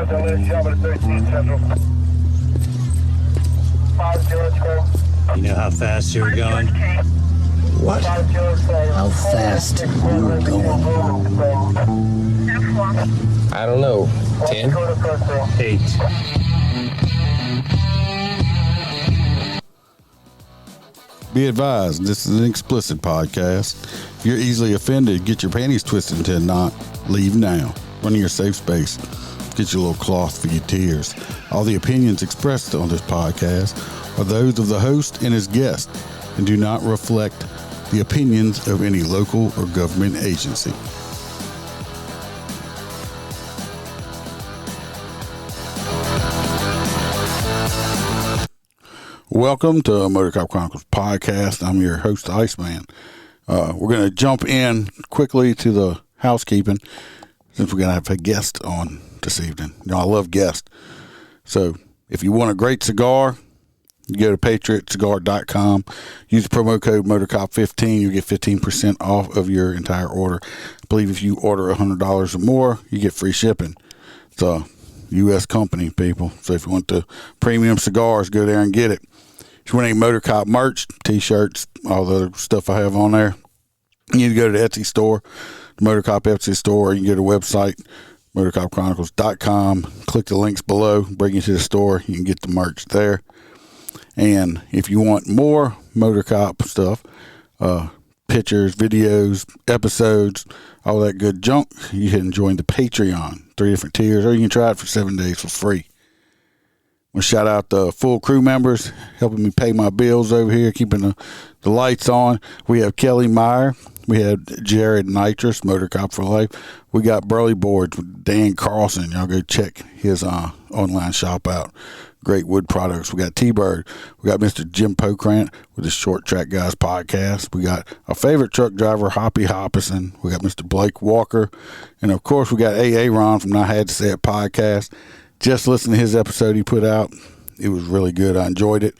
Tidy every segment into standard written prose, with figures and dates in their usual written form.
You know how fast you were going? What? How fast you were going? I don't know. 10? 8. Be advised, this is an explicit podcast. If you're easily offended, get your panties twisted into a knot. Leave now. Run to your safe space. Get your little cloth for your tears. All the opinions expressed on this podcast are those of the host and his guest and do not reflect the opinions of any local or government agency. Welcome to MOTORCOP Chronicles podcast. I'm your host, Iceman. We're going to jump in quickly to the housekeeping since we're going to have a guest on this evening. You know, I love guests. So if you want a great cigar, you go to patriotcigar.com. Use the promo code MOTORCOP15. You get 15% off of your entire order. I believe if you order $100 or more, you get free shipping. It's a U.S. company, people. So if you want the premium cigars, go there and get it. If you want any MOTORCOP merch, t-shirts, all the other stuff I have on there, you need to go to the Etsy store, the MOTORCOP Etsy store, or you can go to the website, MOTORCOPchronicles.com. Click the links below, bring you to the store. You can get the merch there. And if you want more MOTORCOP stuff, pictures, videos, episodes, all that good junk, you can join the Patreon, 3 different tiers, or you can try it for 7 days for free. I want to shout out the full crew members helping me pay my bills over here, keeping the lights on. We have Kelly Meyer. We have Jared Nitrous, MOTORCOP for Life. We got Burley Boards with Dan Carlson. Y'all go check his online shop out. Great wood products. We got T-Bird. We got Mr. Jim Pokrant with the Short Track Guys podcast. We got our favorite truck driver, Hoppy Hoppison. We got Mr. Blake Walker. And, of course, we got A.A. Ron from I Had to Say It podcast. Just listen to his episode he put out. It was really good. I enjoyed it.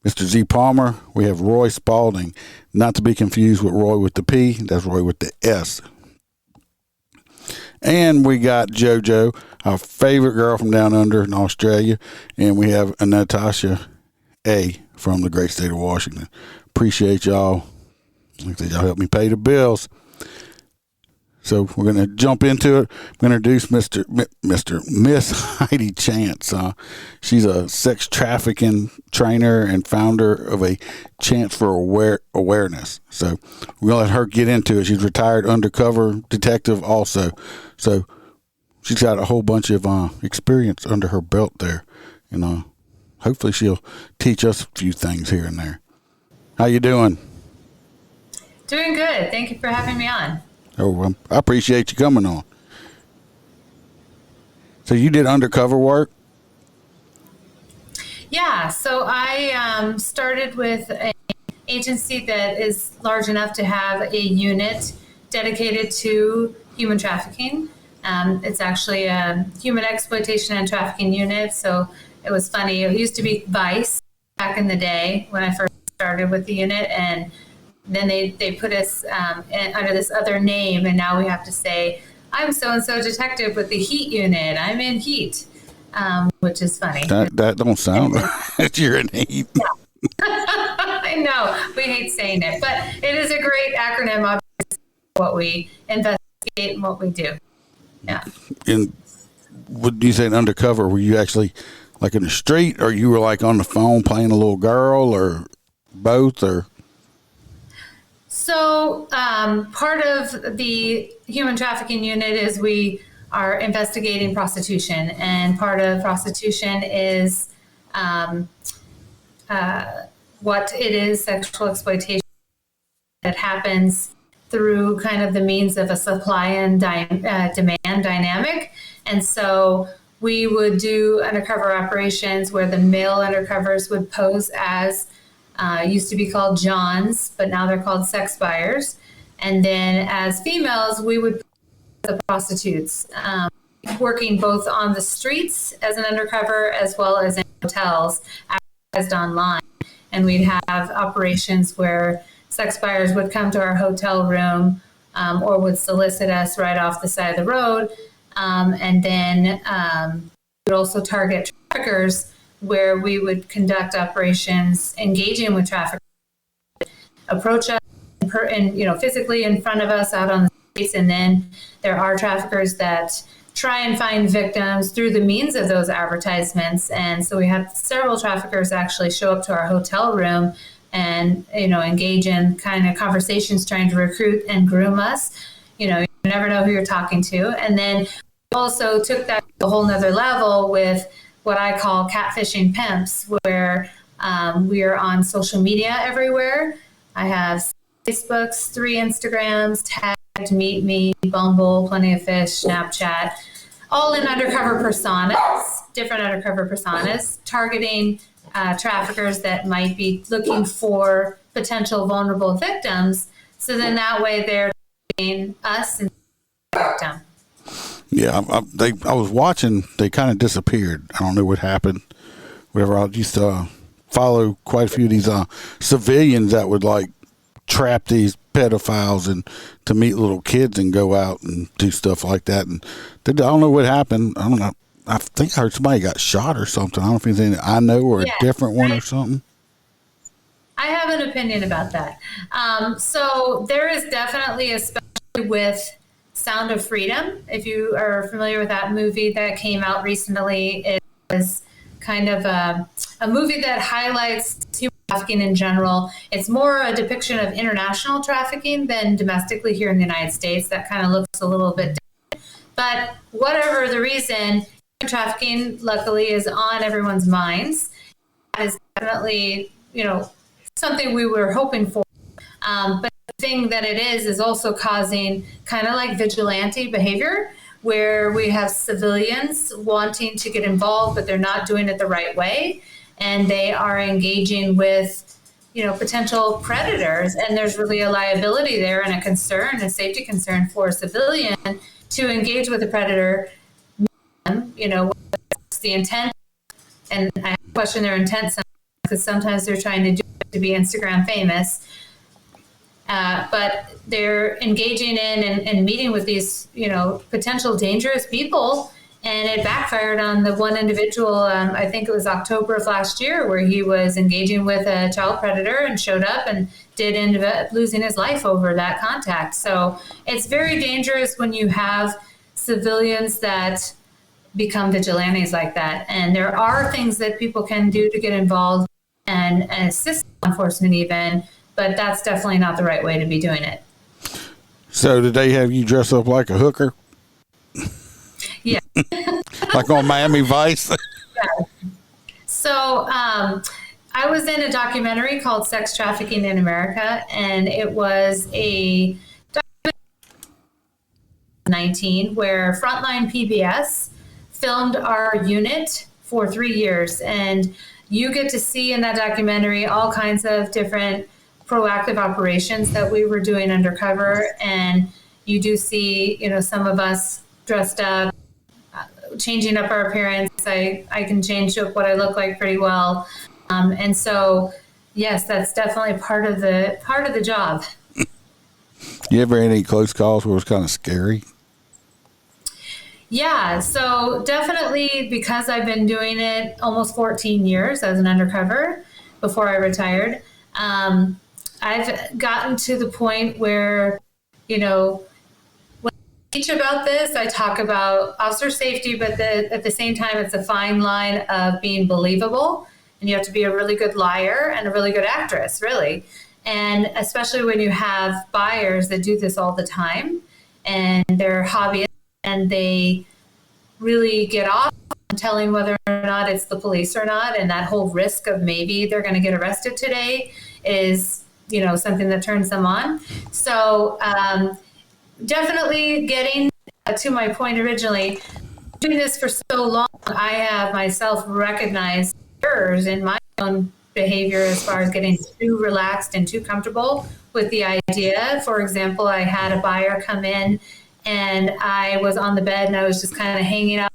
Mr. Z Palmer. We have Roy Spalding. Not to be confused with Roy with the P. That's Roy with the S. And we got JoJo, our favorite girl from down under in Australia. And we have Natasha A. from the great state of Washington. Appreciate y'all. Like I said, y'all help me pay the bills. So we're going to jump into it. I'm going to introduce Miss Heidi Chance. She's a sex trafficking trainer and founder of a Chance for Awareness. So we're going to let her get into it. She's retired undercover detective also. So she's got a whole bunch of experience under her belt there. And hopefully she'll teach us a few things here and there. How you doing? Doing good. Thank you for having me on. Oh, well, I appreciate you coming on. So you did undercover work? Yeah, so I started with an agency that is large enough to have a unit dedicated to human trafficking. It's actually a human exploitation and trafficking unit, so it was funny. It used to be Vice back in the day when I first started with the unit, and then they put us under this other name, and now we have to say, I'm so-and-so detective with the Heat unit. I'm in Heat, which is funny. That don't sound right. You're in Heat. Yeah. I know. We hate saying it, but it is a great acronym, obviously, what we investigate and what we do. Yeah. And what do you say undercover? Were you actually like in the street, or you were like on the phone playing a little girl, or both, or? So part of the human trafficking unit is we are investigating prostitution, and part of prostitution is what it is, sexual exploitation that happens through kind of the means of a supply and demand dynamic. And so we would do undercover operations where the male undercovers would pose as used to be called Johns, but now they're called sex buyers. And then as females, we would the prostitutes, working both on the streets as an undercover as well as in hotels, advertised online. And we'd have operations where sex buyers would come to our hotel room or would solicit us right off the side of the road And then we would also target traffickers, where we would conduct operations engaging with traffickers, approach us and physically in front of us out on the streets. And then there are traffickers that try and find victims through the means of those advertisements. And so we had several traffickers actually show up to our hotel room and, engage in kind of conversations trying to recruit and groom us. You never know who you're talking to. And then we also took that to a whole nother level with what I call catfishing pimps, where we are on social media everywhere. I have Facebooks, 3 Instagrams, Tagged, Meet Me, Bumble, Plenty of Fish, Snapchat, all in undercover personas, different undercover personas, targeting traffickers that might be looking for potential vulnerable victims. So then that way they're targeting us and victim. Yeah, I was watching. They kind of disappeared. I don't know what happened. Whatever. I used to follow quite a few of these civilians that would trap these pedophiles and to meet little kids and go out and do stuff like that. And I don't know what happened. I don't know. I think I heard somebody got shot or something. I don't know if it's anything I know or a different one or something. I have an opinion about that. So there is definitely, especially with Sound of Freedom, if you are familiar with that movie that came out recently, it was kind of a movie that highlights human trafficking in general. It's more a depiction of international trafficking than domestically here in the United States. That kind of looks a little bit different. But whatever the reason, trafficking luckily is on everyone's minds. That is definitely, something we were hoping for. But the thing that it is also causing kind of like vigilante behavior, where we have civilians wanting to get involved, but they're not doing it the right way. And they are engaging with, potential predators. And there's really a liability there and a safety concern for a civilian to engage with a predator. What's the intent? And I question their intent sometimes, because sometimes they're trying to do it to be Instagram famous. But they're engaging in and meeting with these, potential dangerous people. And it backfired on the one individual, I think it was October of last year, where he was engaging with a child predator and showed up and did end up losing his life over that contact. So it's very dangerous when you have civilians that become vigilantes like that. And there are things that people can do to get involved and assist law enforcement even, but that's definitely not the right way to be doing it. So did they have you dress up like a hooker? Yeah. Like on Miami Vice? Yeah. So I was in a documentary called Sex Trafficking in America, and it was a documentary 19 where Frontline PBS filmed our unit for 3 years. And you get to see in that documentary all kinds of different proactive operations that we were doing undercover. And you do see, some of us dressed up, changing up our appearance. I can change up what I look like pretty well. And so, yes, that's definitely part of the job. You ever had any close calls where it was kind of scary? Yeah, so definitely, because I've been doing it almost 14 years as an undercover before I retired, I've gotten to the point where, when I teach about this, I talk about officer safety, but at the same time, it's a fine line of being believable, and you have to be a really good liar and a really good actress, really. And especially when you have buyers that do this all the time, and they're hobbyists, and they really get off on telling whether or not it's the police or not. And that whole risk of maybe they're going to get arrested today is, something that turns them on. So definitely getting to my point originally, doing this for so long, I have myself recognized errors in my own behavior as far as getting too relaxed and too comfortable with the idea. For example, I had a buyer come in, and I was on the bed and I was just kind of hanging out,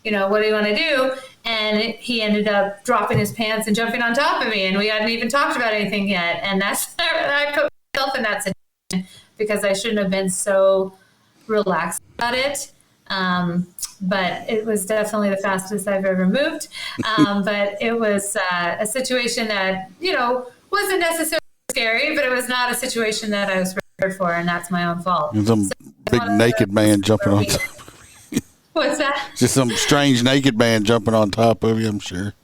what do you want to do? And he ended up dropping his pants and jumping on top of me, and we hadn't even talked about anything yet. And I put myself in that situation because I shouldn't have been so relaxed about it. But it was definitely the fastest I've ever moved. But it was a situation that, wasn't necessarily scary, but it was not a situation that I was prepared for, and that's my own fault. And some big naked man jumping on top. What's that? Just some strange naked man jumping on top of you, I'm sure.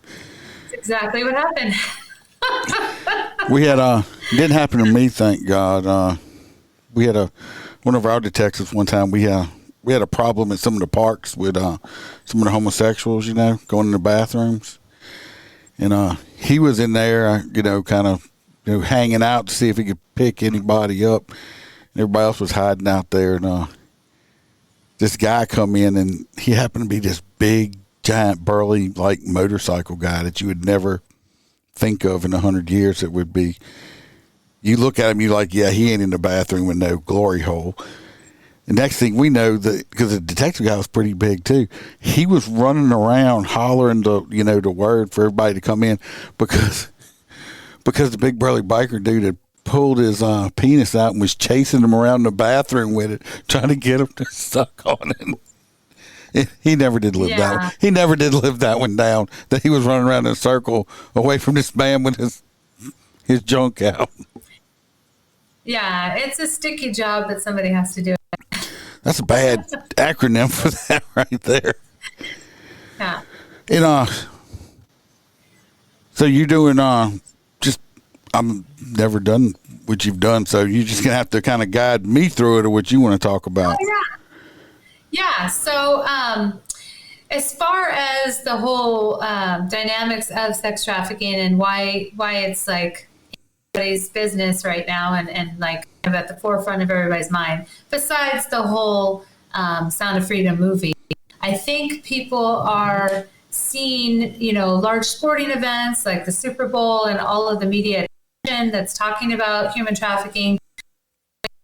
That's exactly what happened. We had didn't happen to me, thank God. We had one of our detectives one time. We had a problem at some of the parks with some of the homosexuals, going in the bathrooms, and he was in there, kind of hanging out to see if he could pick anybody up. And everybody else was hiding out there, and this guy come in, and he happened to be this big, giant, burly, like motorcycle guy that you would never think of in 100 years. It would be, you look at him, you're like, yeah, he ain't in the bathroom with no glory hole. The next thing we know, that because the detective guy was pretty big too, he was running around hollering the word for everybody to come in because the big burly biker dude had pulled his penis out and was chasing him around the bathroom with it, trying to get him to suck on it. He never did live that one. He never did live that one down, that he was running around in a circle away from this man with his junk out. Yeah, it's a sticky job that somebody has to do. That's a bad acronym for that right there. Yeah. And so you're doing I'm never done what you've done, so you're just gonna have to kind of guide me through it or what you want to talk about. Oh, yeah. So as far as the whole dynamics of sex trafficking and why it's like everybody's business right now and like at the forefront of everybody's mind, besides the whole Sound of Freedom movie, I think people are seeing, large sporting events like the Super Bowl and all of the media that's talking about human trafficking,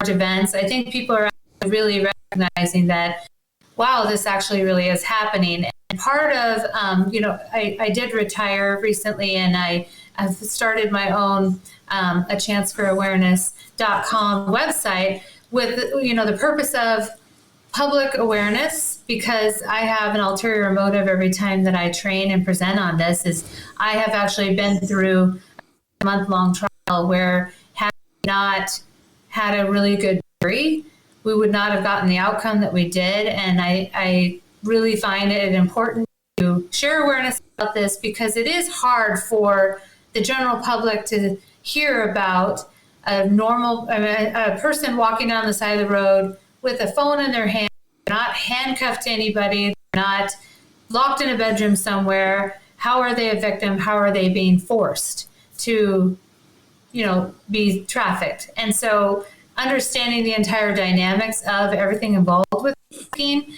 large events. I think people are really recognizing that, wow, this actually really is happening. And part of, I did retire recently, and I've started my own a chanceforawareness.com website with, the purpose of public awareness, because I have an ulterior motive every time that I train and present on this. Is I have actually been through a month-long trial where had we not had a really good jury, we would not have gotten the outcome that we did. And I really find it important to share awareness about this, because it is hard for the general public to hear about a person walking down the side of the road with a phone in their hand, not handcuffed to anybody, not locked in a bedroom somewhere. How are they a victim? How are they being forced to, be trafficked? And so understanding the entire dynamics of everything involved with trafficking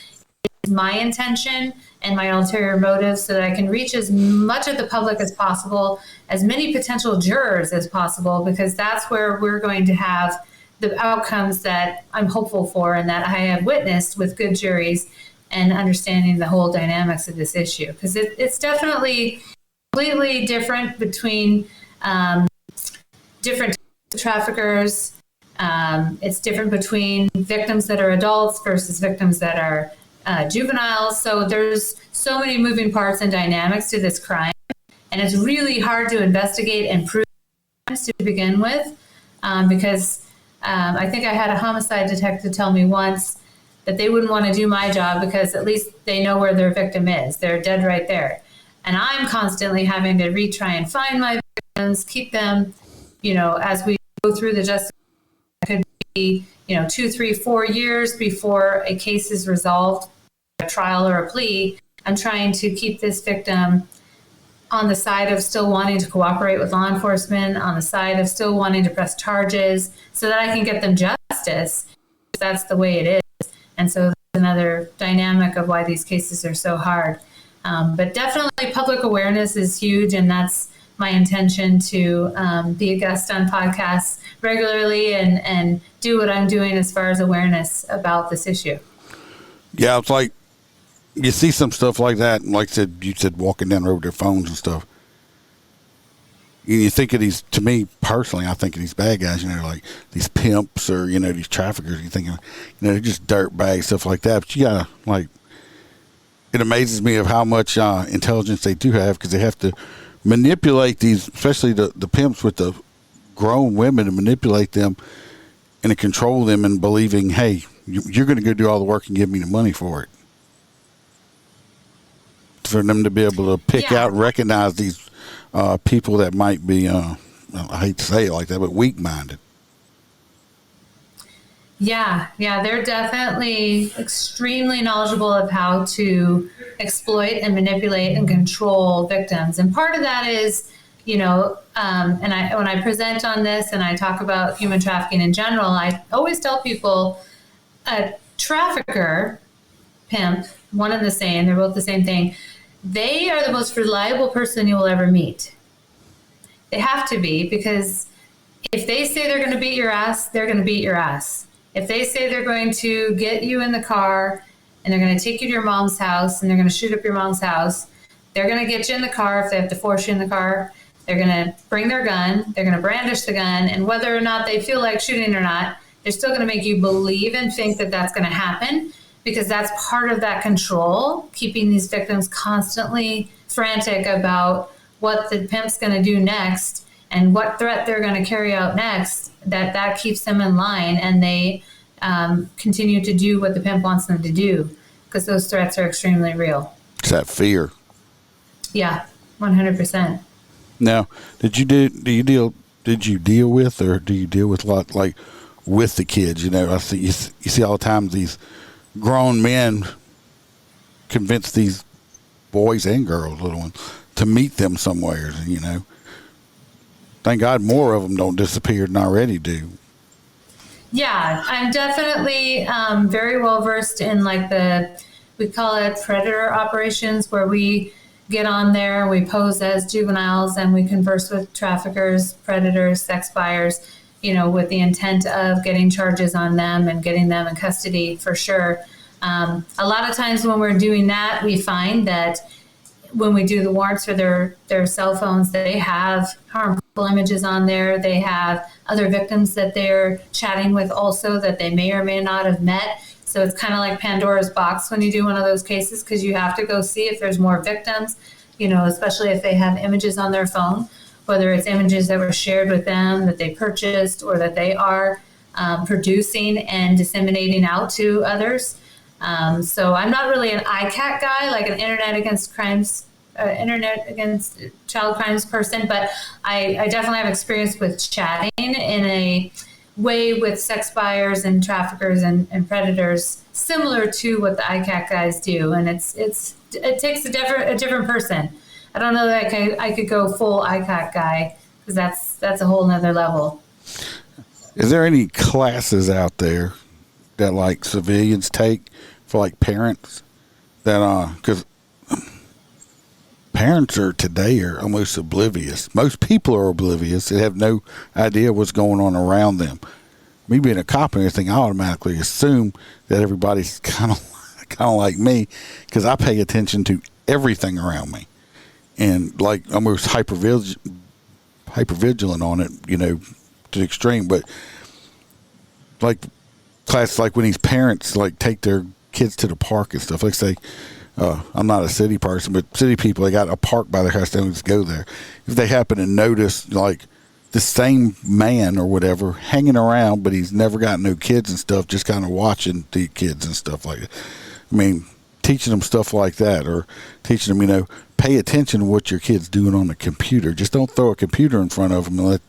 is my intention and my ulterior motive, so that I can reach as much of the public as possible, as many potential jurors as possible, because that's where we're going to have the outcomes that I'm hopeful for and that I have witnessed with good juries, and understanding the whole dynamics of this issue. Because it's definitely completely different between different traffickers. It's different between victims that are adults versus victims that are juveniles. So there's so many moving parts and dynamics to this crime. And it's really hard to investigate and prove to begin with, because I think I had a homicide detective tell me once that they wouldn't want to do my job because at least they know where their victim is. They're dead right there. And I'm constantly having to retry and find my victims, keep them, as we go through the justice. It could be, 2, 3, 4 years before a case is resolved, a trial or a plea. I'm trying to keep this victim on the side of still wanting to cooperate with law enforcement, on the side of still wanting to press charges, so that I can get them justice. That's the way it is. And so that's another dynamic of why these cases are so hard. But definitely public awareness is huge, and that's my intention to be a guest on podcasts regularly and do what I'm doing as far as awareness about this issue. Yeah, it's like you see some stuff like that, and like you said walking down the road with their phones and stuff. you think of these, to me personally, I think of these bad guys, like these pimps or, these traffickers. You think, they're just dirt bags, stuff like that. But you got to, it amazes me of how much intelligence they do have, because they have to manipulate these, especially the pimps with the grown women, to manipulate them and to control them and believing, hey, you're going to go do all the work and give me the money for it. For them to be able to pick out and recognize these people that might be, I hate to say it like that, but weak-minded. Yeah, they're definitely extremely knowledgeable of how to exploit and manipulate and control victims. And part of that is, when I present on this and I talk about human trafficking in general, I always tell people a trafficker, pimp, one and the same, they're both the same thing. They are the most reliable person you will ever meet. They have to be, because if they say they're going to beat your ass, they're going to beat your ass. If they say they're going to get you in the car and they're going to take you to your mom's house and they're going to shoot up your mom's house, they're going to get you in the car if they have to force you in the car. They're going to bring their gun. They're going to brandish the gun. And whether or not they feel like shooting or not, they're still going to make you believe and think that that's going to happen, because that's part of that control, keeping these victims constantly frantic about what the pimp's going to do next and what threat they're going to carry out next. That keeps them in line, and they continue to do what the pimp wants them to do, because those threats are extremely real. It's that fear. Yeah, 100%. Now, did you deal with a lot, like, with the kids? I see you see all the time these grown men convince these boys and girls, little ones, to meet them somewhere. Thank God more of them don't disappear than already do. Yeah, I'm definitely very well versed in we call it predator operations, where we get on there, we pose as juveniles, and we converse with traffickers, predators, sex buyers, with the intent of getting charges on them and getting them in custody for sure. A lot of times when we're doing that, we find that when we do the warrants for their cell phones, they have harmful images on there. They have other victims that they're chatting with also that they may or may not have met. So it's kind of like Pandora's box when you do one of those cases, because you have to go see if there's more victims, especially if they have images on their phone, whether it's images that were shared with them, that they purchased, or that they are producing and disseminating out to others. So I'm not really an ICAC guy, like an Internet Against Child Crimes person, but I definitely have experience with chatting in a way with sex buyers and traffickers and predators, similar to what the ICAC guys do. And it takes a different person. I don't know that I could go full ICAC guy, because that's a whole nother level. Is there any classes out there that civilians take for parents, that because parents today are almost oblivious. Most people are oblivious. They have no idea what's going on around them. Me being a cop and everything, I automatically assume that everybody's kind of like me, because I pay attention to everything around me, and I'm almost hyper vigilant on it, to the extreme. But classes when these parents take their kids to the park and stuff, say, I'm not a city person, but city people, they got a park by their house, they don't just go there. If they happen to notice the same man or whatever hanging around, but he's never got no kids and stuff, just kind of watching the kids and stuff like that. I mean, teaching them stuff like that, or teaching them, pay attention to what your kid's doing on the computer. Just don't throw a computer in front of them and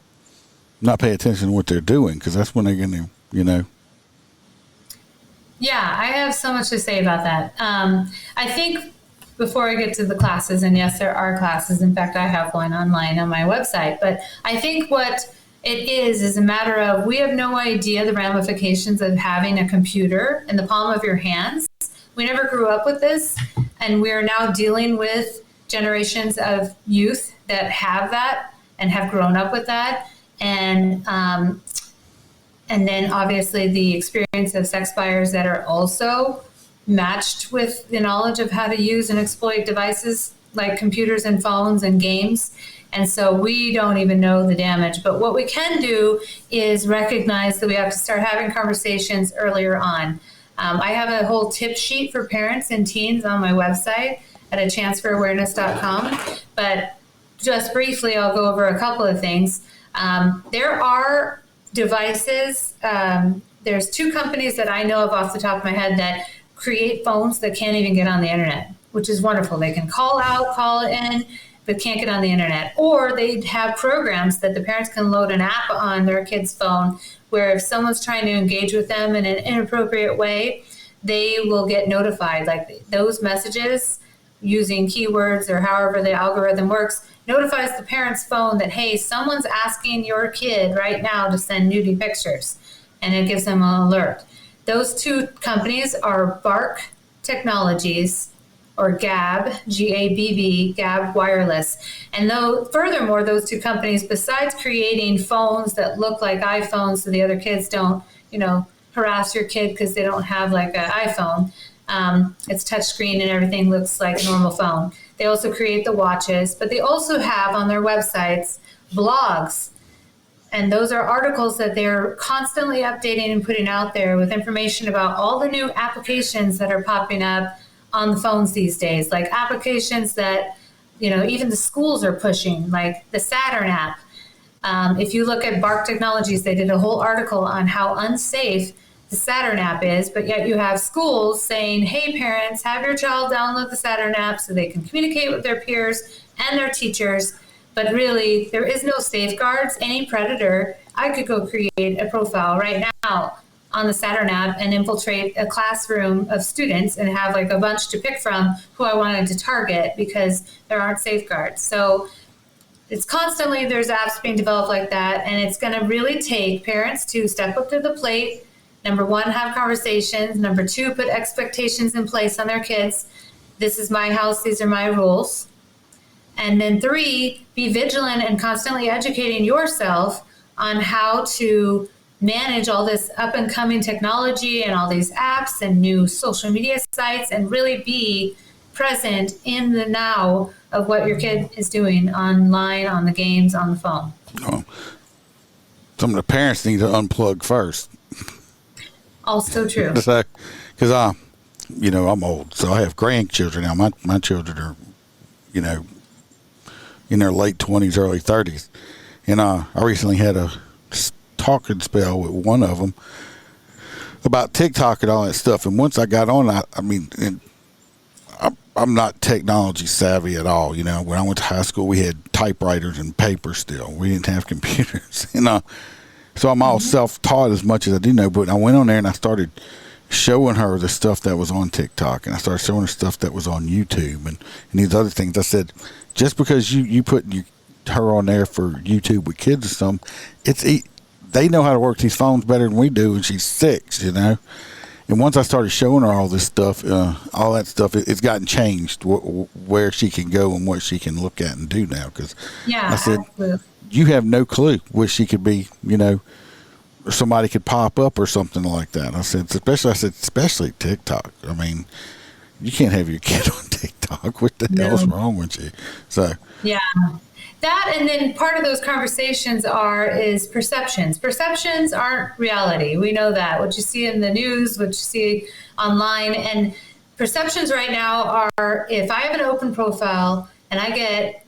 not pay attention to what they're doing, because that's when they're going to, Yeah, I have so much to say about that. I think before I get to the classes, and yes, there are classes. In fact, I have one online on my website. But I think what it is a matter of, we have no idea the ramifications of having a computer in the palm of your hands. We never grew up with this, and we are now dealing with generations of youth that have that and have grown up with that. And then obviously the experience of sex buyers that are also matched with the knowledge of how to use and exploit devices like computers and phones and games. And so we don't even know the damage. But what we can do is recognize that we have to start having conversations earlier on. I have a whole tip sheet for parents and teens on my website at achanceforawareness.com. But just briefly, I'll go over a couple of things. There are devices. There's 2 companies that I know of off the top of my head that create phones that can't even get on the internet, which is wonderful. They can call out, call in, but can't get on the internet. Or they have programs that the parents can load an app on their kid's phone where if someone's trying to engage with them in an inappropriate way, they will get notified. Like those messages using keywords or however the algorithm works notifies the parent's phone that, hey, someone's asking your kid right now to send nudie pictures, and it gives them an alert. Those 2 companies are Bark Technologies, or Gab, G-A-B-B, Gab Wireless. And furthermore, those 2 companies, besides creating phones that look like iPhones so the other kids don't, harass your kid because they don't have like an iPhone, it's touchscreen and everything looks like a normal phone. They also create the watches, but they also have on their websites blogs. And those are articles that they're constantly updating and putting out there with information about all the new applications that are popping up on the phones these days, like applications that, even the schools are pushing, like the Saturn app. If you look at Bark Technologies, they did a whole article on how unsafe the Saturn app is, but yet you have schools saying, hey, parents, have your child download the Saturn app so they can communicate with their peers and their teachers. But really, there is no safeguards. Any predator, I could go create a profile right now on the Saturn app and infiltrate a classroom of students and have like a bunch to pick from who I wanted to target because there aren't safeguards. So it's constantly, there's apps being developed like that, and it's going to really take parents to step up to the plate. Number 1, have conversations. Number 2, put expectations in place on their kids. This is my house, these are my rules. And then 3, be vigilant and constantly educating yourself on how to manage all this up and coming technology and all these apps and new social media sites, and really be present in the now of what your kid is doing online, on the games, on the phone. Oh. Some of the parents need to unplug first. Also true. Because I'm old, so I have grandchildren now. My children are, in their late 20s, early 30s. And I recently had a talking spell with one of them about TikTok and all that stuff. And once I got on, I'm not technology savvy at all. When I went to high school, we had typewriters and paper still. We didn't have computers. So I'm all self-taught as much as I do know. But I went on there and I started showing her the stuff that was on TikTok, and I started showing her stuff that was on YouTube and these other things. I said, just because you put her on there for YouTube with kids or something, they know how to work these phones better than we do, and she's 6, And once I started showing her all this stuff, all that stuff, it's gotten changed where she can go and what she can look at and do now. Because I said, absolutely. You have no clue what she could be, or somebody could pop up or something like that. I said, especially TikTok. You can't have your kid on TikTok. What the hell's wrong with you? So yeah. That, and then part of those conversations is perceptions. Perceptions aren't reality. We know that. What you see in the news, what you see online, and perceptions right now are, if I have an open profile and I get,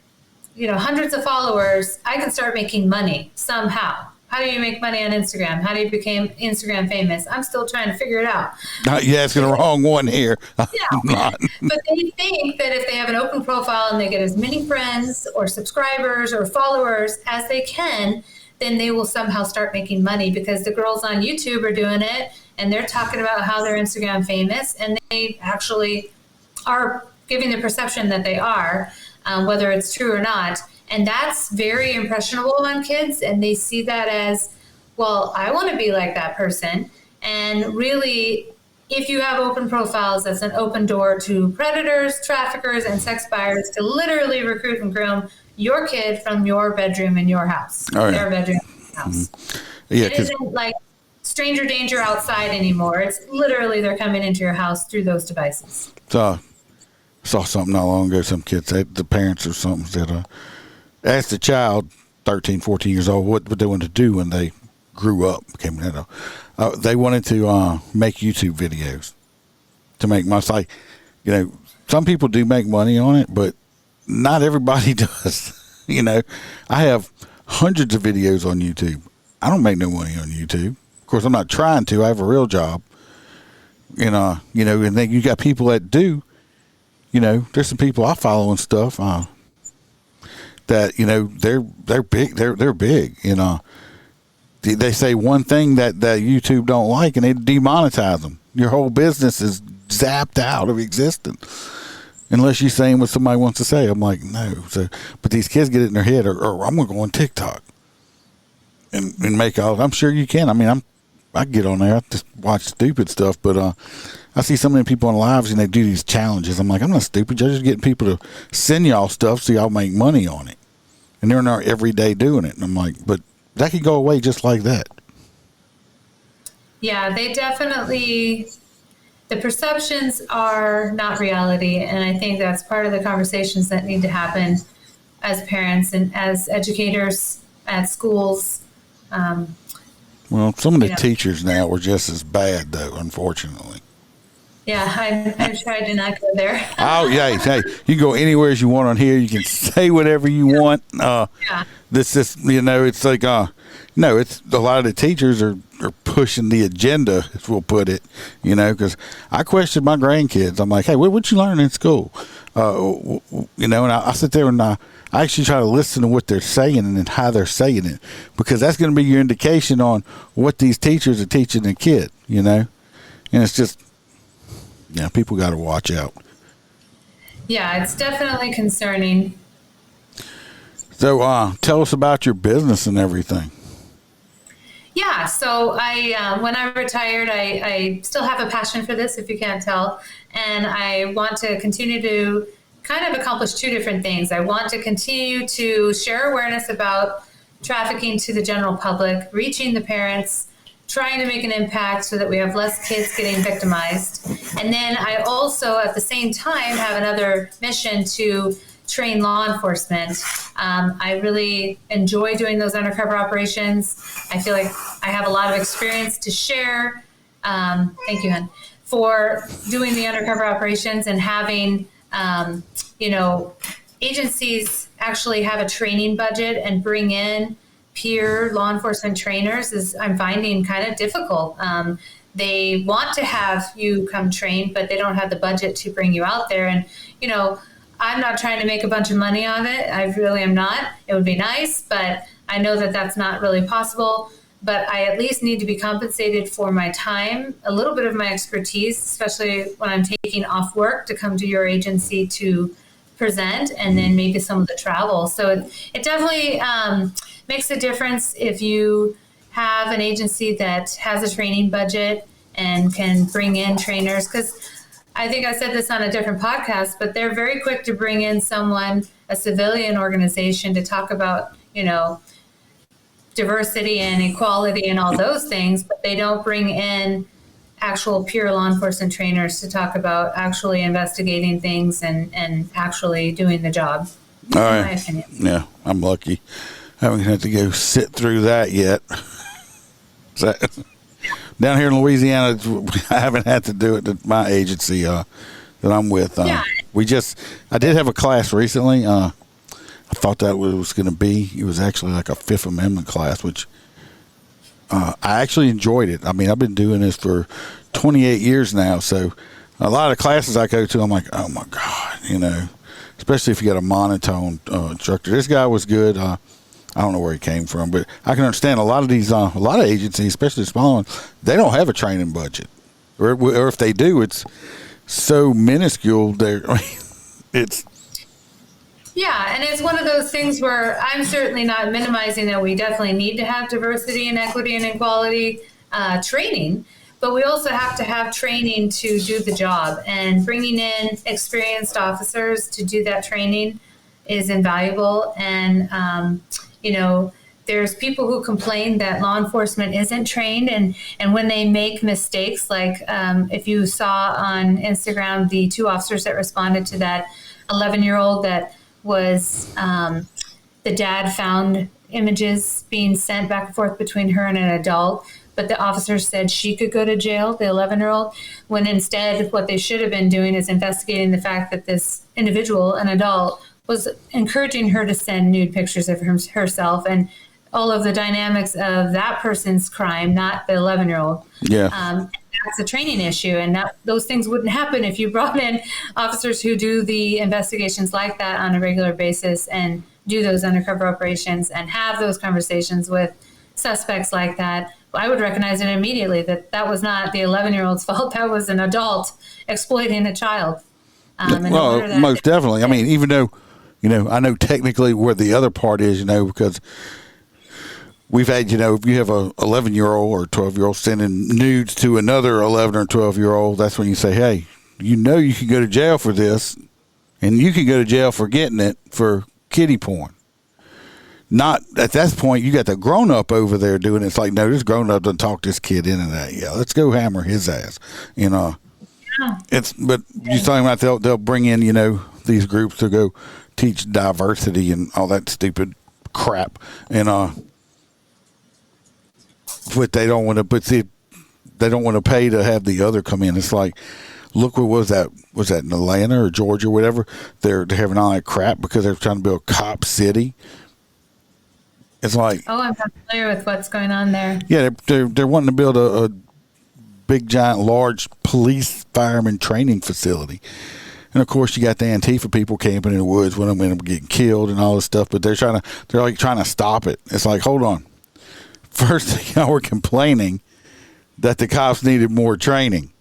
hundreds of followers, I can start making money somehow. How do you make money on Instagram? How do you become Instagram famous? I'm still trying to figure it out. You're asking the wrong one here. Yeah. But they think that if they have an open profile and they get as many friends or subscribers or followers as they can, then they will somehow start making money, because the girls on YouTube are doing it and they're talking about how they're Instagram famous, and they actually are giving the perception that they are, whether it's true or not. And that's very impressionable on kids, and they see that as, well, I want to be like that person. And really, if you have open profiles, that's an open door to predators, traffickers, and sex buyers to literally recruit and groom your kid from your bedroom in your house, their bedroom in your house. Mm-hmm. Yeah, it isn't like stranger danger outside anymore. It's literally they're coming into your house through those devices. So I saw something not long ago. Some kids, the parents or something said, asked a child, 13, 14 years old, what they wanted to do when they grew up, became an adult. They wanted to make YouTube videos to make money. It's like, you know, some people do make money on it, but not everybody does. You know, I have hundreds of videos on YouTube. I don't make no money on YouTube. Of course, I'm not trying to. I have a real job. And, you know, and then you got people that do. You know, there's some people I follow and stuff that, you know, they're big. They're big. You know, they say one thing that YouTube don't like, and they demonetize them. Your whole business is zapped out of existence unless you're saying what somebody wants to say. I'm like, no. So, but these kids get it in their head, or I'm gonna go on TikTok and make all. I'm sure you can. I mean, I get on there. I just watch stupid stuff, but I see so many people on lives and they do these challenges. I'm like, I'm not stupid. You're just getting people to send y'all stuff so y'all make money on it, and they're not every day doing it. And I'm like, but that could go away just like that. Yeah, they definitely. The perceptions are not reality, and I think that's part of the conversations that need to happen as parents and as educators at schools. Well, some of the teachers now are just as bad, though, unfortunately. Yeah, I tried to not go there. Oh, yeah. Hey, you can go anywhere as you want on here. You can say whatever you want. Yeah. This is, you know, it's like, no, it's a lot of the teachers are pushing the agenda, as we'll put it, you know, because I question my grandkids. I'm like, hey, what you learn in school? You know, and I sit there and I actually try to listen to what they're saying and how they're saying it, because that's going to be your indication on what these teachers are teaching the kid, you know, and it's just, yeah, people got to watch out. Yeah, it's definitely concerning. So tell us about your business and everything. Yeah, so I when I retired, I still have a passion for this, if you can't tell, and I want to continue to kind of accomplish two different things. I want to continue to share awareness about trafficking to the general public, reaching the parents, trying to make an impact so that we have less kids getting victimized. And then I also, at the same time, have another mission to train law enforcement. I really enjoy doing those undercover operations. I feel like I have a lot of experience to share. Thank you, Hen, for doing the undercover operations and having, you know, agencies actually have a training budget and bring in peer law enforcement trainers is, I'm finding, kind of difficult. They want to have you come train, but they don't have the budget to bring you out there. And, you know, I'm not trying to make a bunch of money on it. I really am not. It would be nice, but I know that that's not really possible. But I at least need to be compensated for my time, a little bit of my expertise, especially when I'm taking off work to come to your agency to present, and then maybe some of the travel. So it definitely makes a difference if you have an agency that has a training budget and can bring in trainers, because I think I said this on a different podcast, but they're very quick to bring in someone, a civilian organization, to talk about, you know, diversity and equality and all those things, but they don't bring in actual pure law enforcement trainers to talk about actually investigating things and actually doing the job. All right. In my opinion. Yeah, I'm lucky. I haven't had to go sit through that yet. So, down here in Louisiana, I haven't had to do it at my agency that I'm with. Yeah. I did have a class recently. I thought that was going to be. It was actually like a Fifth Amendment class, which I actually enjoyed it. I mean, I've been doing this for 28 years now, so a lot of classes I go to, I'm like, oh my God, you know, especially if you got a monotone instructor. This guy was good. I don't know where he came from, but I can understand a lot of these, a lot of agencies, especially small ones, they don't have a training budget, or if they do, it's so minuscule. It's. Yeah, and it's one of those things where I'm certainly not minimizing that we definitely need to have diversity and equity and equality training, but we also have to have training to do the job, and bringing in experienced officers to do that training is invaluable. And, you know, there's people who complain that law enforcement isn't trained, and when they make mistakes, like if you saw on Instagram, the two officers that responded to that 11-year-old that was, the dad found images being sent back and forth between her and an adult, but the officer said she could go to jail, the 11-year-old, when instead what they should have been doing is investigating the fact that this individual, an adult, was encouraging her to send nude pictures of herself and all of the dynamics of that person's crime, not the 11-year-old. Yeah. That's a training issue, and those things wouldn't happen if you brought in officers who do the investigations like that on a regular basis and do those undercover operations and have those conversations with suspects like that. I would recognize it immediately that was not the 11-year-old's fault. That was an adult exploiting a child. Well, most definitely. I mean, even though, I know technically where the other part is, because we've had, if you have a 11-year-old or 12-year-old sending nudes to another 11 or 12-year-old, that's when you say, hey, you can go to jail for this, and you can go to jail for getting it for kiddie porn. Not at that point, you got the grown up over there doing it. It's like, no, this grown up doesn't talk this kid into that. Yeah, let's go hammer his ass. But you're talking about they'll bring in, these groups to go teach diversity and all that stupid crap. And but they don't want to. They don't want to pay to have the other come in. It's like, look, what was that? Was that in Atlanta or Georgia, or whatever? They're having all that crap because they're trying to build Cop City. It's like, oh, I'm not familiar with what's going on there. Yeah, they're wanting to build a big, giant, large police fireman training facility. And of course, you got the Antifa people camping in the woods when them getting killed and all this stuff. But they're trying to stop it. It's like, hold on. First, y'all were complaining that the cops needed more training.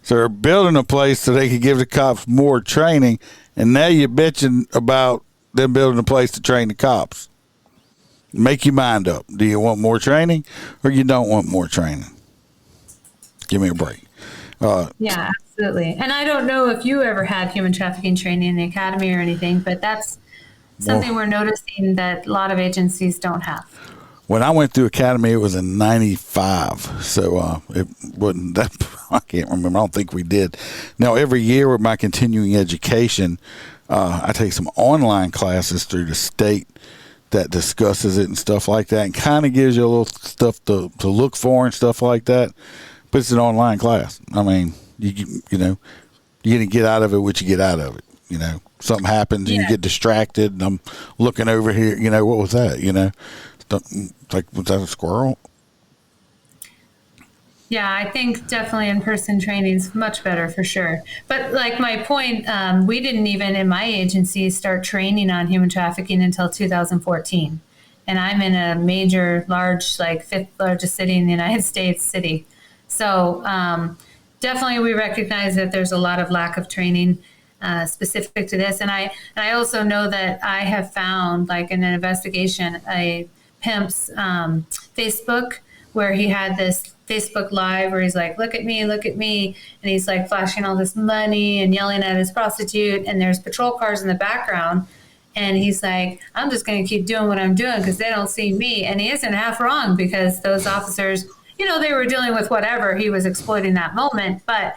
So they're building a place so they could give the cops more training. And now you're bitching about them building a place to train the cops. Make your mind up. Do you want more training or you don't want more training? Give me a break. Yeah, absolutely. And I don't know if you ever had human trafficking training in the academy or anything, but that's something we're noticing that a lot of agencies don't have. When I went through academy, it was in 95. So it wasn't that, I can't remember. I don't think we did. Now, every year with my continuing education, I take some online classes through the state that discusses it and stuff like that, and kind of gives you a little stuff to look for and stuff like that. But it's an online class. I mean, you're going to get out of it what you get out of it. Something happens and you get distracted, and I'm looking over here, what was that? Like, was that a squirrel? Yeah, I think definitely in-person training is much better for sure. But like my point, we didn't even in my agency start training on human trafficking until 2014. And I'm in a major, large, like fifth largest city in the United States city. So definitely we recognize that there's a lot of lack of training specific to this. And I also know that I have found, like in an investigation, a pimp's Facebook where he had this Facebook Live where he's like, look at me. And he's like flashing all this money and yelling at his prostitute. And there's patrol cars in the background. And he's like, I'm just going to keep doing what I'm doing because they don't see me. And he isn't half wrong because those officers, they were dealing with whatever he was exploiting that moment. But,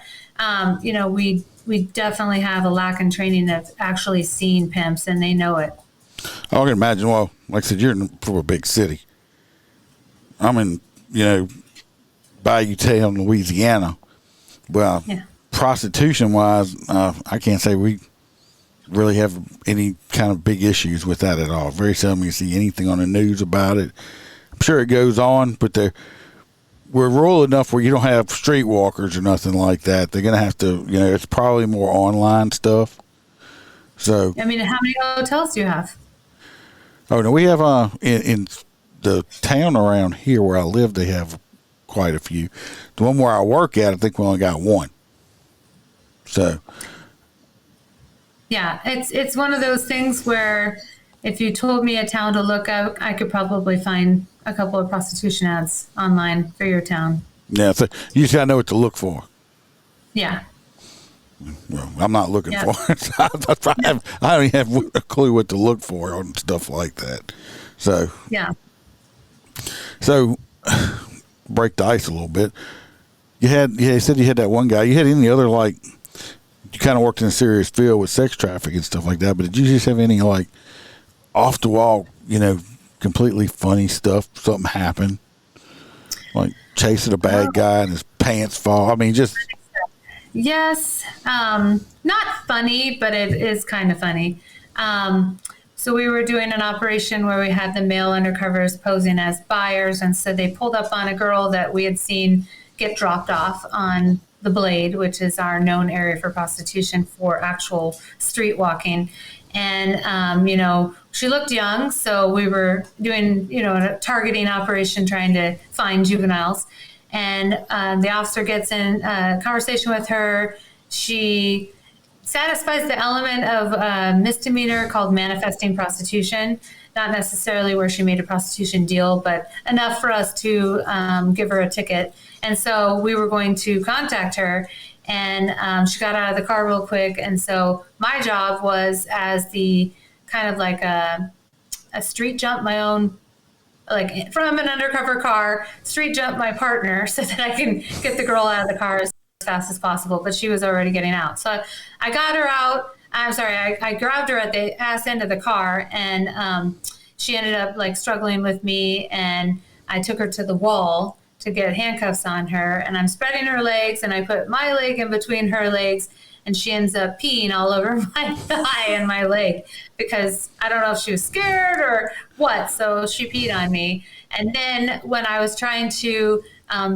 we definitely have a lack in training of actually seeing pimps, and they know it. I can imagine. Well, like I said, you're from a big city. I'm in, Bayou Town, Louisiana. Well, prostitution-wise, I can't say we really have any kind of big issues with that at all. Very seldom you see anything on the news about it. I'm sure it goes on, but we're rural enough where you don't have streetwalkers or nothing like that. They're going to have to, it's probably more online stuff. So, how many hotels do you have? Oh, no, we have in the town around here where I live, they have quite a few. The one where I work at, I think we only got one. So, yeah, it's one of those things where if you told me a town to look up, I could probably find a couple of prostitution ads online for your town. Yeah, so you just got to know what to look for. Yeah. Well, I'm not looking for it. I don't even have a clue what to look for on stuff like that. So, yeah. So, break the ice a little bit. You said you had that one guy. You had any other, like, you kind of worked in a serious field with sex trafficking and stuff like that, but did you just have any, like, off the wall, completely funny stuff. Something happened, like chasing a bad guy and his pants fall. I mean, just Yes. Not funny, but it is kind of funny. So we were doing an operation where we had the male undercovers posing as buyers. And so they pulled up on a girl that we had seen get dropped off on the Blade, which is our known area for prostitution for actual street walking. And, she looked young. So we were doing, a targeting operation trying to find juveniles. And the officer gets in a conversation with her. She satisfies the element of a misdemeanor called manifesting prostitution, not necessarily where she made a prostitution deal, but enough for us to give her a ticket. And so we were going to contact her, and she got out of the car real quick. And so my job was, as the kind of like a street jump, my own, like from an undercover car, street jump my partner so that I can get the girl out of the car as fast as possible. But she was already getting out. So I got her out. I grabbed her at the ass end of the car, and she ended up like struggling with me, and I took her to the wall to get handcuffs on her, and I'm spreading her legs, and I put my leg in between her legs, and she ends up peeing all over my thigh and my leg, because I don't know if she was scared or what. So she peed on me. And then when I was trying to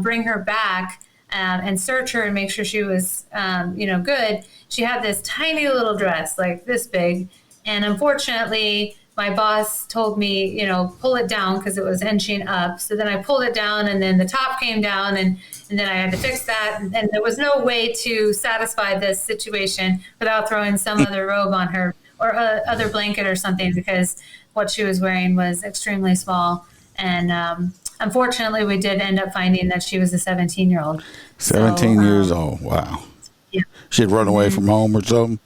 bring her back and search her and make sure she was, good, she had this tiny little dress, like this big. And unfortunately, my boss told me, pull it down because it was inching up. So then I pulled it down, and then the top came down, and then I had to fix that. And there was no way to satisfy this situation without throwing some other robe on her or other blanket or something, because what she was wearing was extremely small. And unfortunately, we did end up finding that she was a 17-year-old. 17 years old. Wow. Yeah. She had run away from home or something?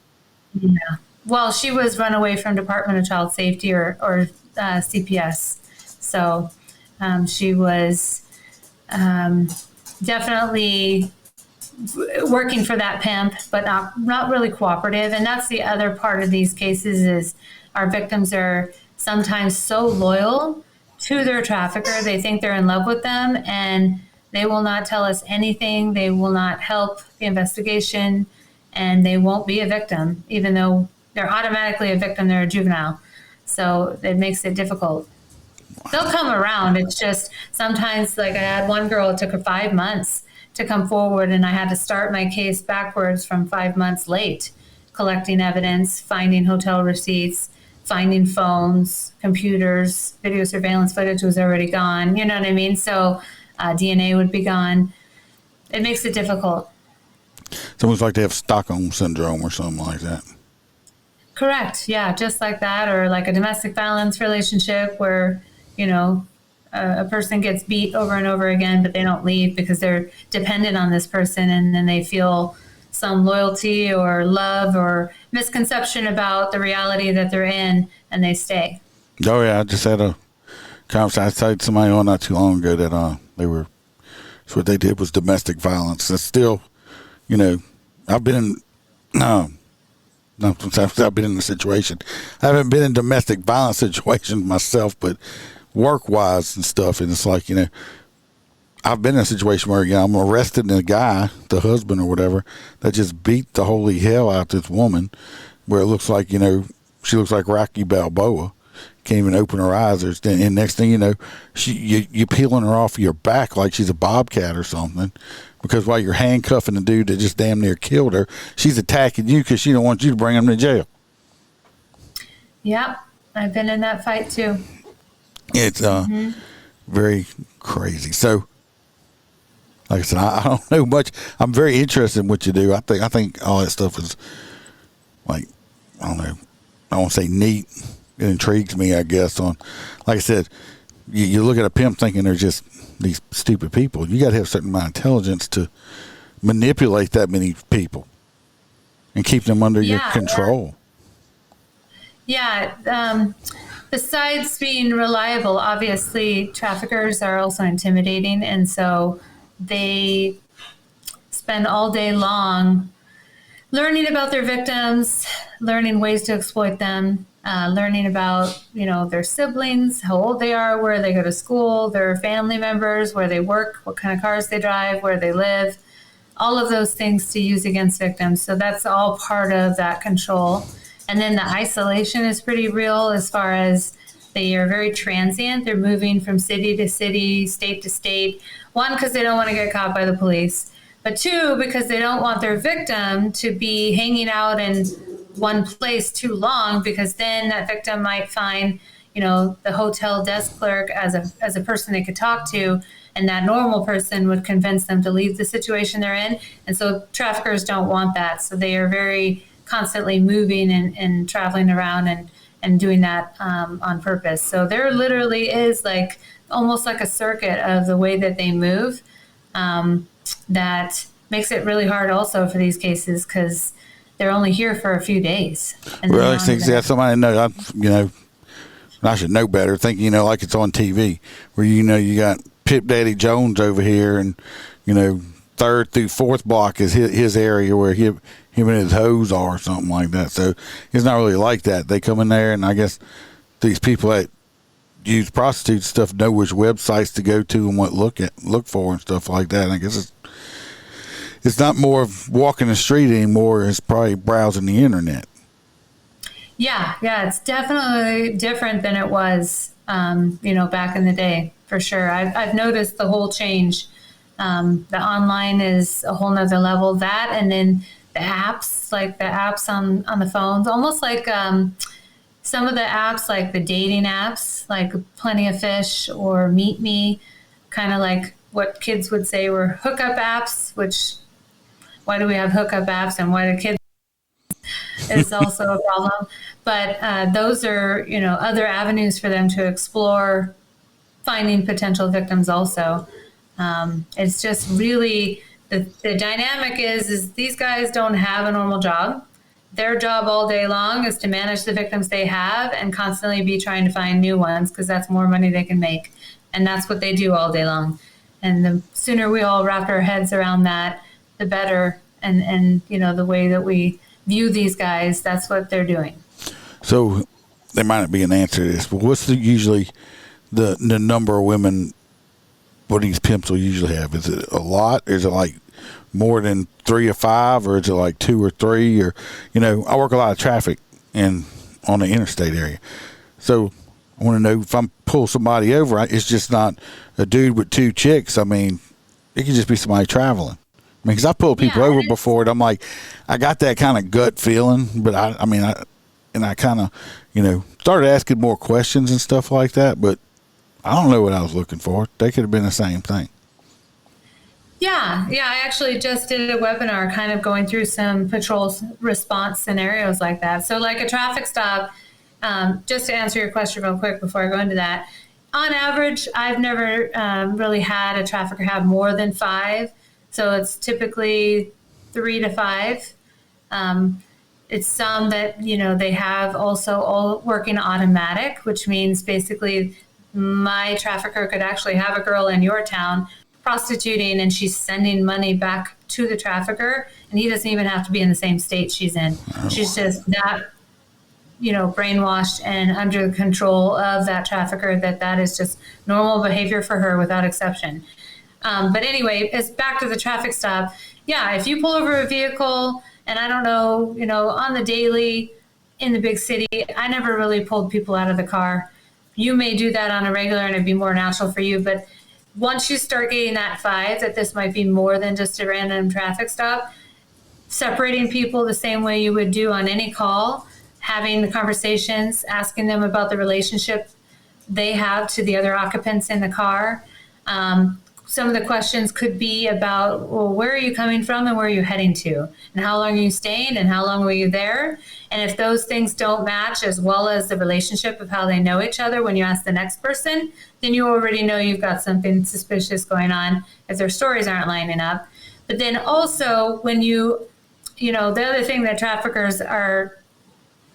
Yeah. Well, she was run away from Department of Child Safety or CPS. So she was definitely working for that pimp, but not really cooperative. And that's the other part of these cases, is our victims are sometimes so loyal to their trafficker. They think they're in love with them, and they will not tell us anything. They will not help the investigation, and they won't be a victim, even though they're automatically a victim. They're a juvenile. So it makes it difficult. They'll come around. It's just sometimes, like I had one girl, it took her 5 months to come forward, and I had to start my case backwards from 5 months late, collecting evidence, finding hotel receipts, finding phones, computers, video surveillance footage was already gone. You know what I mean? So DNA would be gone. It makes it difficult. It's almost like they have Stockholm syndrome or something like that. Correct. Yeah, just like that, or like a domestic violence relationship where, a person gets beat over and over again, but they don't leave because they're dependent on this person, and then they feel some loyalty or love or misconception about the reality that they're in, and they stay. Oh, yeah. I just had a conversation. I told somebody on not too long ago that so what they did was domestic violence. That's still, I've been in, I've been in a situation. I haven't been in domestic violence situations myself, but work-wise and stuff. And it's like, I've been in a situation where, I'm arresting a guy, the husband or whatever, that just beat the holy hell out this woman, where it looks like, she looks like Rocky Balboa. Can't even open her eyes. And next thing you know, you're peeling her off your back like she's a bobcat or something. Because while you're handcuffing the dude that just damn near killed her, she's attacking you because she don't want you to bring him to jail. Yep. I've been in that fight too. It's very crazy. So, like I said, I don't know much. I'm very interested in what you do. I think all that stuff is, like, I don't know. I won't say neat. It intrigues me, I guess. Like I said, you look at a pimp thinking they're just these stupid people. You got to have a certain amount of intelligence to manipulate that many people and keep them under your control. Yeah. Besides being reliable, obviously traffickers are also intimidating. And so they spend all day long learning about their victims, learning ways to exploit them. learning about, their siblings, how old they are, where they go to school, their family members, where they work, what kind of cars they drive, where they live, all of those things to use against victims. So that's all part of that control. And then the isolation is pretty real as far as they are very transient. They're moving from city to city, state to state. One, because they don't want to get caught by the police. But two, because they don't want their victim to be hanging out in one place too long, because then that victim might find, the hotel desk clerk as a person they could talk to, and that normal person would convince them to leave the situation they're in. And so traffickers don't want that. So they are very constantly moving and traveling around and doing that on purpose. So there literally is almost like a circuit of the way that they move that makes it really hard also for these cases, because they're only here for a few days. And well, that's somebody knows. I should know better. Thinking, like it's on TV, where you got Pip Daddy Jones over here, and third through fourth block is his area where him and his hoes are, or something like that. So it's not really like that. They come in there, and I guess these people that use prostitute stuff know which websites to go to and what look for and stuff like that. And I guess it's not more of walking the street anymore. It's probably browsing the internet. Yeah, it's definitely different than it was, back in the day, for sure. I've noticed the whole change. The online is a whole nother level. That, and then the apps, like the apps on the phones, almost like some of the apps, like the dating apps, like Plenty of Fish or Meet Me, kind of like what kids would say were hookup apps, which, why do we have hookup apps and why do kids? Is also a problem. But those are, other avenues for them to explore finding potential victims also. It's just really, the dynamic is these guys don't have a normal job. Their job all day long is to manage the victims they have and constantly be trying to find new ones, because that's more money they can make. And that's what they do all day long. And the sooner we all wrap our heads around that, the better. And the way that we view these guys, that's what they're doing. So there might not be an answer to this, but what's usually the number of women what these pimps will usually have? Is it a lot? Is it like more than 3 or 5, or is it like 2 or 3? Or I work a lot of traffic on the interstate area, so I want to know if I'm pull somebody over, it's just not a dude with 2 chicks. I mean, it could just be somebody traveling. I mean, because I pulled people over before, and I'm like, I got that kind of gut feeling, but I kind of, started asking more questions and stuff like that, but I don't know what I was looking for. They could have been the same thing. Yeah. I actually just did a webinar kind of going through some patrol response scenarios like that. So like a traffic stop, just to answer your question real quick before I go into that, on average, I've never really had a trafficker have more than 5. So it's typically 3 to 5. It's some that, they have also all working automatic, which means basically my trafficker could actually have a girl in your town prostituting, and she's sending money back to the trafficker, and he doesn't even have to be in the same state she's in. Oh. She's just that, brainwashed and under the control of that trafficker that is just normal behavior for her without exception. But anyway, it's back to the traffic stop. Yeah, if you pull over a vehicle, and I don't know, on the daily in the big city, I never really pulled people out of the car. You may do that on a regular and it'd be more natural for you. But once you start getting that 5, that this might be more than just a random traffic stop, separating people the same way you would do on any call, having the conversations, asking them about the relationship they have to the other occupants in the car. Some of the questions could be about, well, where are you coming from and where are you heading to? And how long are you staying and how long were you there? And if those things don't match, as well as the relationship of how they know each other when you ask the next person, then you already know you've got something suspicious going on if their stories aren't lining up. But then also when the other thing that traffickers are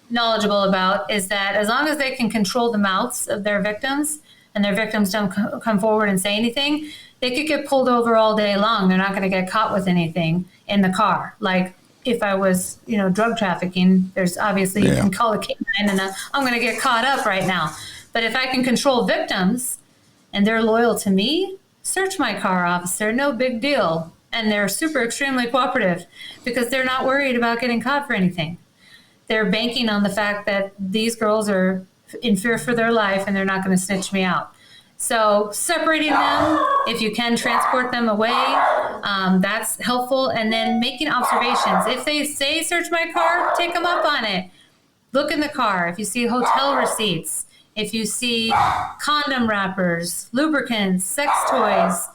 knowledgeable about is that as long as they can control the mouths of their victims and their victims don't come forward and say anything, they could get pulled over all day long. They're not going to get caught with anything in the car. Like if I was, drug trafficking, there's obviously you can call a canine and I'm going to get caught up right now. But if I can control victims and they're loyal to me, search my car, officer, no big deal. And they're super extremely cooperative because they're not worried about getting caught for anything. They're banking on the fact that these girls are in fear for their life and they're not going to snitch me out. So separating them, if you can transport them away, that's helpful. And then making observations. If they say search my car, take them up on it. Look in the car. If you see hotel receipts, if you see condom wrappers, lubricants, sex toys,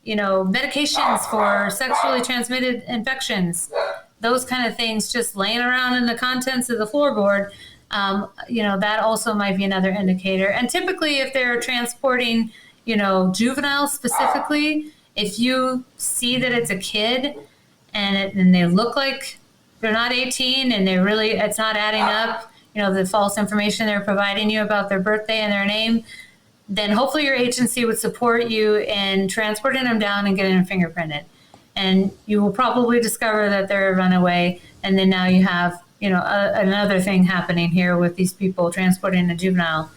medications for sexually transmitted infections, those kind of things just laying around in the contents of the floorboard, that also might be another indicator. And typically if they're transporting, juveniles specifically, if you see that it's a kid and they look like they're not 18 and it's not adding up, the false information they're providing you about their birthday and their name, then hopefully your agency would support you in transporting them down and getting them fingerprinted. And you will probably discover that they're a runaway. And then now you have, another thing happening here with these people transporting a juvenile.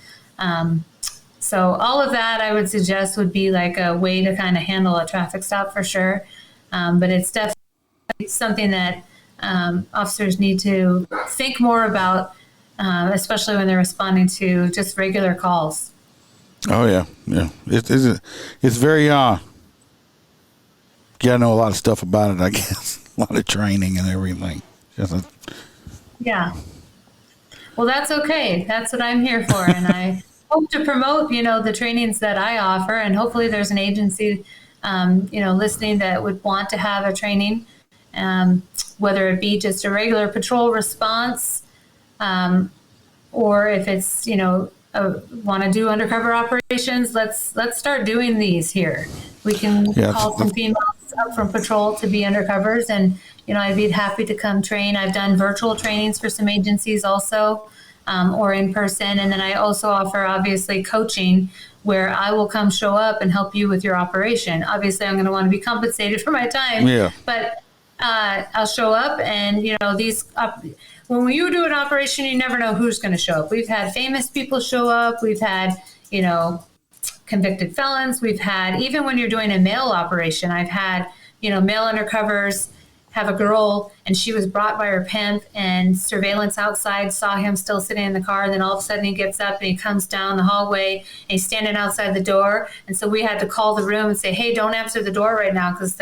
So all of that I would suggest would be like a way to kind of handle a traffic stop for sure. But it's definitely something that officers need to think more about, especially when they're responding to just regular calls. Oh yeah. It's very you gotta know a lot of stuff about it, I guess. A lot of training and everything. Yeah. Well, that's okay. That's what I'm here for, and I hope to promote, the trainings that I offer, and hopefully there's an agency, listening that would want to have a training, whether it be just a regular patrol response, or if it's, want to do undercover operations, let's start doing these here. We can call some females up from patrol to be undercovers, and I'd be happy to come train. I've done virtual trainings for some agencies also, or in person, and then I also offer obviously coaching where I will come show up and help you with your operation. Obviously, I'm going to want to be compensated for my time, but I'll show up, and when you do an operation, you never know who's going to show up. We've had famous people show up. We've had, convicted felons. We've had, even when you're doing a mail operation, I've had, mail undercovers have a girl and she was brought by her pimp, and surveillance outside saw him still sitting in the car. And then all of a sudden he gets up and he comes down the hallway and he's standing outside the door. And so we had to call the room and say, hey, don't answer the door right now, because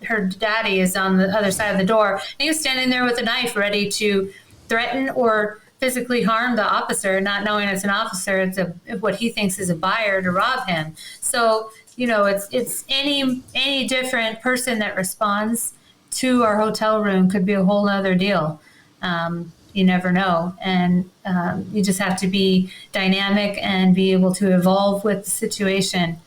her daddy is on the other side of the door. And he was standing there with a knife ready to threaten or physically harm the officer, not knowing it's an officer. It's what he thinks is a buyer to rob him. So, it's any different person that responds to our hotel room could be a whole other deal. You never know. And you just have to be dynamic and be able to evolve with the situation.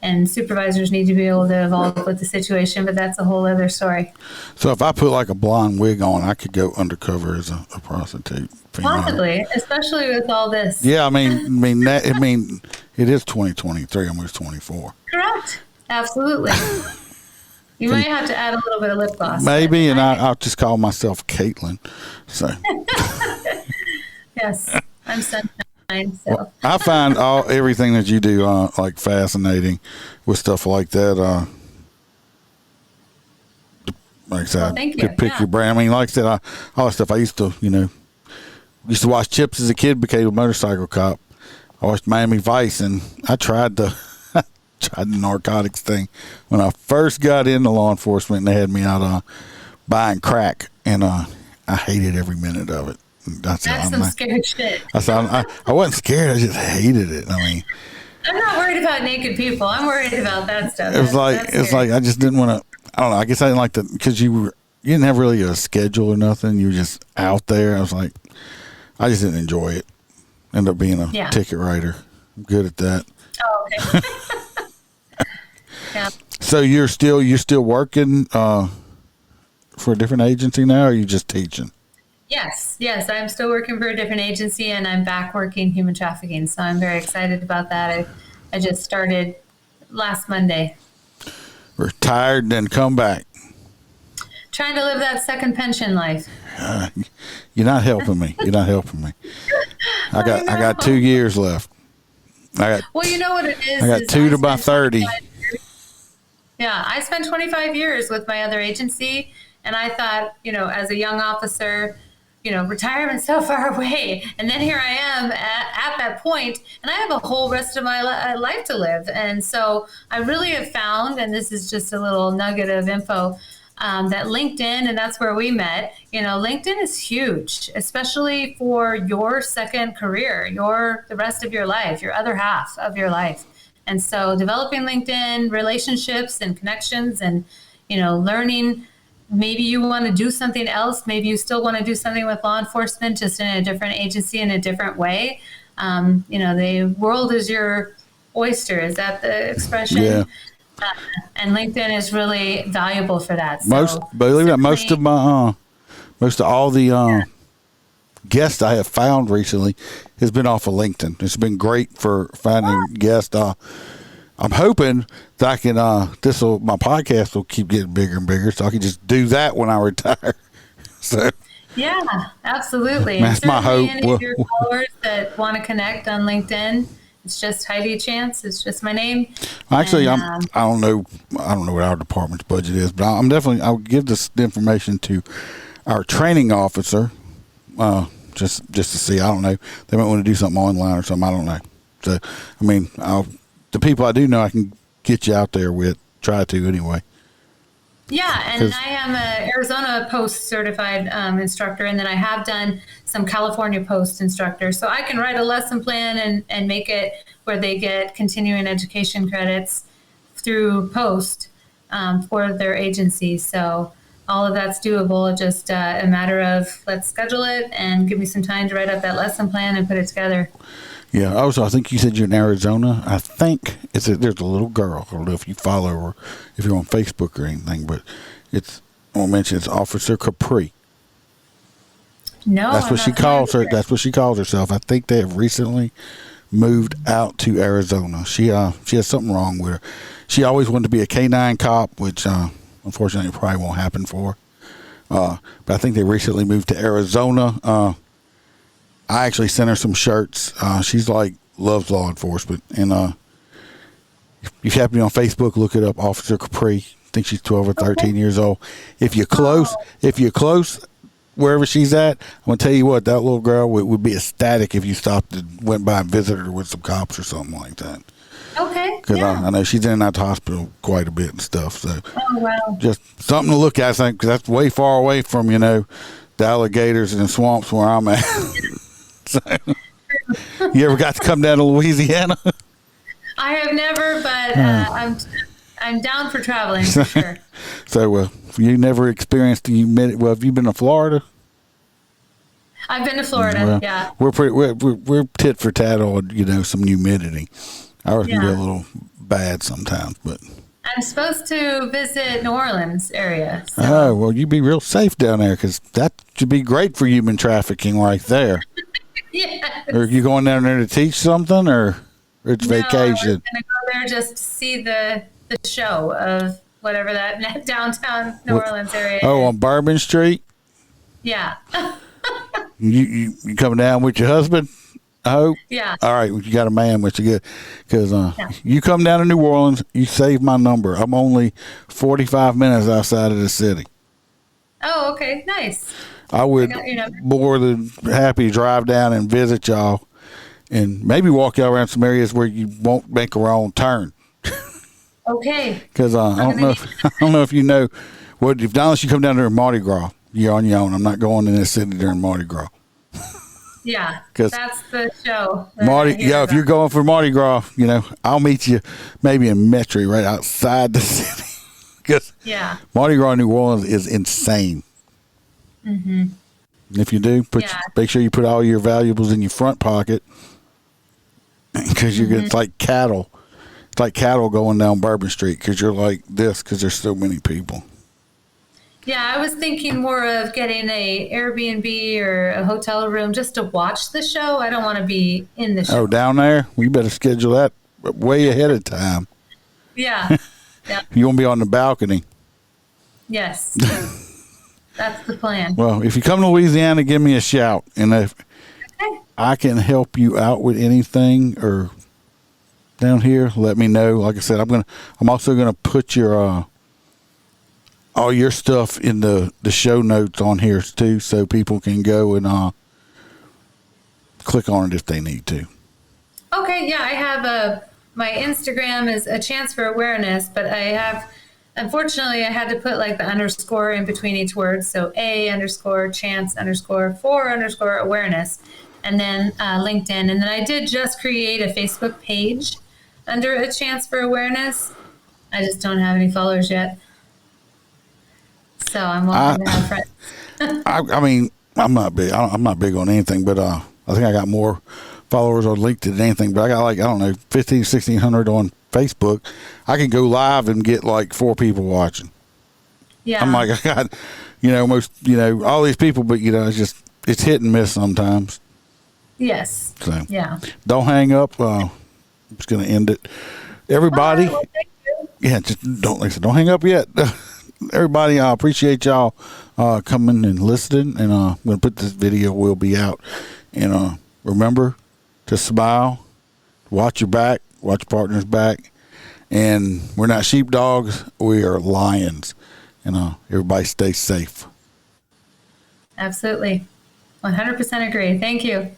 And supervisors need to be able to evolve with the situation, but that's a whole other story. So if I put like a blonde wig on, I could go undercover as a prostitute. Female. Possibly, especially with all this. Yeah, I mean, it is 2023, almost 24. Correct. Absolutely. You might have to add a little bit of lip gloss. Maybe, and I'll just call myself Caitlin. So. Yes, I'm sunshine. So. Well, I find everything that you do like fascinating with stuff like that. Like I said, thank you. Could pick your brain. I mean, like I said, all the stuff I used to, used to watch Chips as a kid. Became a motorcycle cop. I watched Miami Vice, and I tried the narcotics thing when I first got into law enforcement. And they had me out buying crack, and I hated every minute of it. That's some scary shit. I wasn't scared. I just hated it. I mean, I'm not worried about naked people. I'm worried about that stuff. It was like I just didn't want to. I don't know. I guess I didn't like that because you didn't have really a schedule or nothing. You were just out there. I was like, I just didn't enjoy it. Ended up being a ticket writer. I'm good at that. Oh, okay. Yeah. So you're still working for a different agency now, or are you just teaching? Yes. I'm still working for a different agency, and I'm back working human trafficking. So I'm very excited about that. I just started last Monday. Retired, then come back. trying to live that second pension life. You're not helping me. You're not helping me. I got 2 years left. Well, you know what it is? I got 2 to my 30. Yeah, I spent 25 years with my other agency, and I thought, as a young officer, retirement's so far away. And then here I am at that point, and I have a whole rest of my life to live. And so I really have found, and this is just a little nugget of info, that LinkedIn, and that's where we met, LinkedIn is huge, especially for your second career, the rest of your life, your other half of your life. And so developing LinkedIn relationships and connections and, learning. Maybe you want to do something else. Maybe you still want to do something with law enforcement, just in a different agency in a different way. The world is your oyster. Is that the expression? Yeah. And LinkedIn is really valuable for that. Most of all the guests I have found recently has been off of LinkedIn. It's been great for finding guests. I'm hoping that I can, my podcast will keep getting bigger and bigger, so I can just do that when I retire. So, yeah, absolutely. That's my hope. Any of your followers that want to connect on LinkedIn, it's just Heidi Chance. It's just my name. Actually, I don't know what our department's budget is, but I'll give this information to our training officer, just to see. I don't know. They might want to do something online or something. I don't know. So, the people I do know, I can get you out there with. Try to anyway. Yeah, and I am an Arizona Post certified instructor, and then I have done some California Post instructor. So I can write a lesson plan and make it where they get continuing education credits through Post for their agency. So all of that's doable. Just a matter of let's schedule it and give me some time to write up that lesson plan and put it together. Yeah. Also, I think you said you're in Arizona. I think there's a little girl. I don't know if you follow her, if you're on Facebook or anything, but I won't mention it's Officer Capri. No, that's what she calls her. That's what she calls herself. I think they have recently moved out to Arizona. She has something wrong with her. She always wanted to be a K-9 cop, which unfortunately probably won't happen for her. But I think they recently moved to Arizona. I actually sent her some shirts. She's loves law enforcement. And if you happen to be on Facebook, look it up, Officer Capri. I think she's 12 or 13 years old. If you're close wherever she's at, I'm going to tell you what, that little girl would be ecstatic if you stopped and went by and visited her with some cops or something like that. Okay. Because I know she's in and out the hospital quite a bit and stuff. So wow. Just something to look at, I think, because that's way far away from, the alligators and the swamps where I'm at. So, you ever got to come down to Louisiana? I have never, but I'm down for traveling for sure. So, you never experienced the humidity? Well, have you been to Florida? I've been to Florida. Yeah. We're tit for tat on some humidity. Ours can get a little bad sometimes, but I'm supposed to visit New Orleans area. So. Oh well, you'd be real safe down there because that should be great for human trafficking right there. Yes. Are you going down there to teach something, or it's vacation? I was going to go there just to see the show of whatever that downtown New Orleans area. Oh, on Bourbon Street. Yeah. You coming down with your husband? I hope. Yeah. All right, you got a man, which is good. Because you come down to New Orleans, you save my number. I'm only 45 minutes outside of the city. Oh, okay, nice. I would more than happy to drive down and visit y'all, and maybe walk y'all around some areas where you won't make a wrong turn. Okay. Because I don't know if you know what if unless you come down there in Mardi Gras, you're on your own. I'm not going in this city during Mardi Gras. Yeah, that's the show. If you're going for Mardi Gras, I'll meet you maybe in Metairie right outside the city. Because Mardi Gras in New Orleans is insane. Mm-hmm. If you do, make sure you put all your valuables in your front pocket, because it's like cattle. It's like cattle going down Bourbon Street because you're like this because there's so many people. Yeah, I was thinking more of getting a Airbnb or a hotel room just to watch the show. I don't want to be in the show. Oh, down there? We better schedule that way ahead of time. Yeah. You want to be on the balcony. Yes. That's the plan. Well, if you come to Louisiana, give me a shout, and if Okay. I can help you out with anything or down here, let me know. Like I said, I'm also gonna put your all your stuff in the show notes on here too, so people can go and click on it if they need to. Okay, yeah, I have my Instagram is a chance for awareness, but unfortunately, I had to put like the underscore in between each word. So A_chance_for_awareness, and then LinkedIn. And then I did just create a Facebook page under a chance for awareness. I just don't have any followers yet. So I'm welcome to have friends. I mean, I'm not big on anything, but I think I got more followers on LinkedIn than anything. But I got 1,500 on Facebook. I can go live and get like 4 people watching. Yeah. I'm like, I got, most, all these people, but it's hit and miss sometimes. Yes. So Yeah. don't hang up. I'm just going to end it. Everybody. All right, well, thank you. Yeah, just don't hang up yet. Everybody, I appreciate y'all coming and listening. And I'm going to put this video will be out. And remember to smile, watch your back, watch your partner's back. And we're not sheepdogs, we are lions. And everybody stay safe. Absolutely. 100% agree. Thank you.